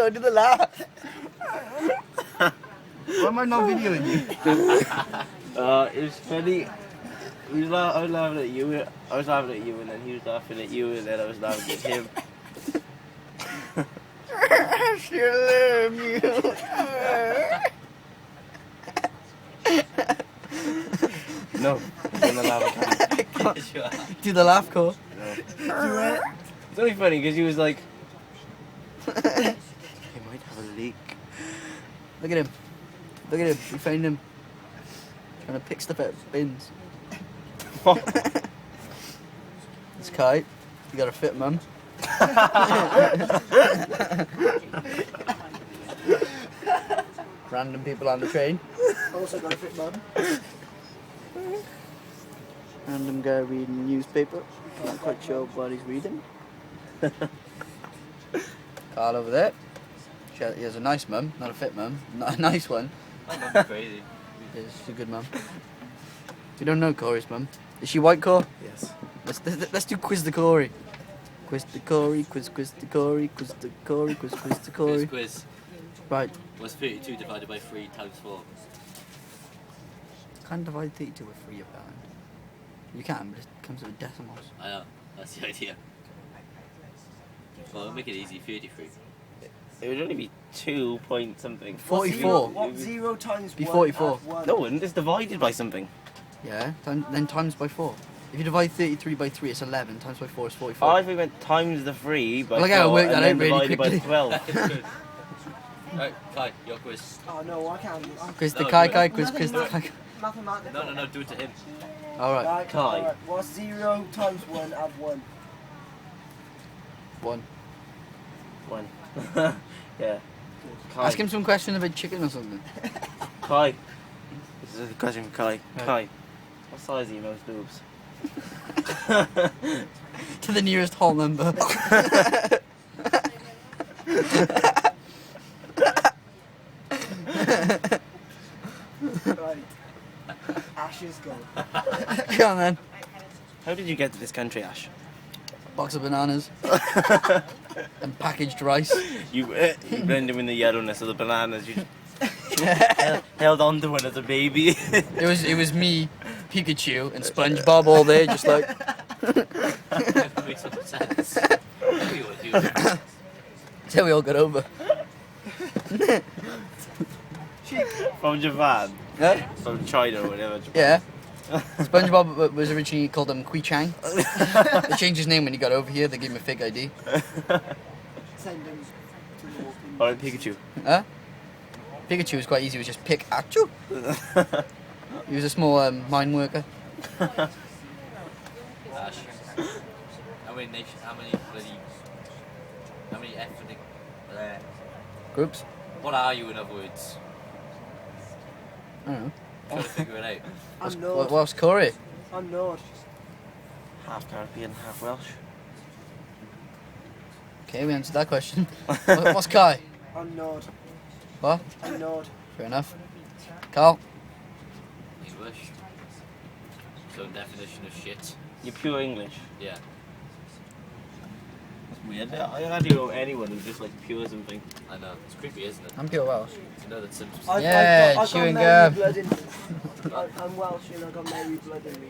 No, do the laugh. Why am I not videoing you? It was funny. I was laughing at you. I was laughing at you, and then he was laughing at you, and then I was laughing at him. I still love you. No, I'm gonna laugh at him. Do the laugh, Cole. No. Do it. It's only funny because he was like, he might have a leak. Look at him. Look at him. We found him. Trying to pick stuff out of bins. It's Kite. You got a fit mum. Random people on the train. Also got a fit mum. Random guy reading newspaper. Not quite sure what he's reading. Carl over there. He has a nice mum, not a fit mum. Not a nice one. My mum's crazy. Yeah, she's a good mum. You don't know Corey's mum. Is she white, Cor? Yes. Let's do quiz the Corey. Quiz the Corey, quiz the Corey, quiz the Corey, quiz the Corey. Quiz. Right. What's 32 divided by 3 times 4? Can't divide 32 with 3 apparently. You can, but it comes with decimals. I know, that's the idea. Well, we'll make it easy, 33. It would only be 2 point something. 44. What 0 times Be 1 44. add 1? No, it wouldn't. It's divided by something. Yeah, then times by 4. If you divide 33 by 3, it's 11. Times by 4 is 44. Oh, I think we went times the 3 by Well, I gotta 4 work that and then out really divided by quickly. 12. It's good. Right, Kai, your quiz. Oh no, I can't. Quiz the No, Kai do it. Kai, quiz the Kai. Mathematical. No, do it to him. Alright, Right, Kai. alright. What's 0 times 1 add 1? 1. 1. Yeah. Kai. Ask him some question about chicken or something. Kai. This is a question for Kai. Right. Kai. What size are your most boobs? To the nearest whole number. Right. Ash's go. Come on then. How did you get to this country, Ash? Box of bananas. And packaged rice. You blend them in the yellowness of the bananas. You held on to one as a baby. It was me, Pikachu, and SpongeBob all there, just like. That makes some sense. We would do that. That's how we all got over. From Japan. Yeah? From China or whatever. Japan. Yeah. SpongeBob was originally called Kui Chang. They changed his name when he got over here. They gave him a fake ID. Send him to the walking. Alright, Pikachu. Huh? Pikachu was quite easy. It was just pick Achu. He was a small mine worker. Ash. How many ethnic, Groups? what are you in other words? I don't know. Trying to figure it out. I'm Nord. What's Corey? I'm Nord. Half Caribbean, half Welsh. Okay, we answered that question. What's Kai? I'm Nord. What? I'm Nord. Fair enough. Carl? English. So definition of shit. You're pure English. Yeah. That's weird. I hardly know anyone who's just like pure something. I know. It's creepy, isn't it? I'm pure Welsh. You know that Simpsons. Yeah, I've got chewing Mary gum. blood in me. I'm Welsh and I've got Mary blood in me.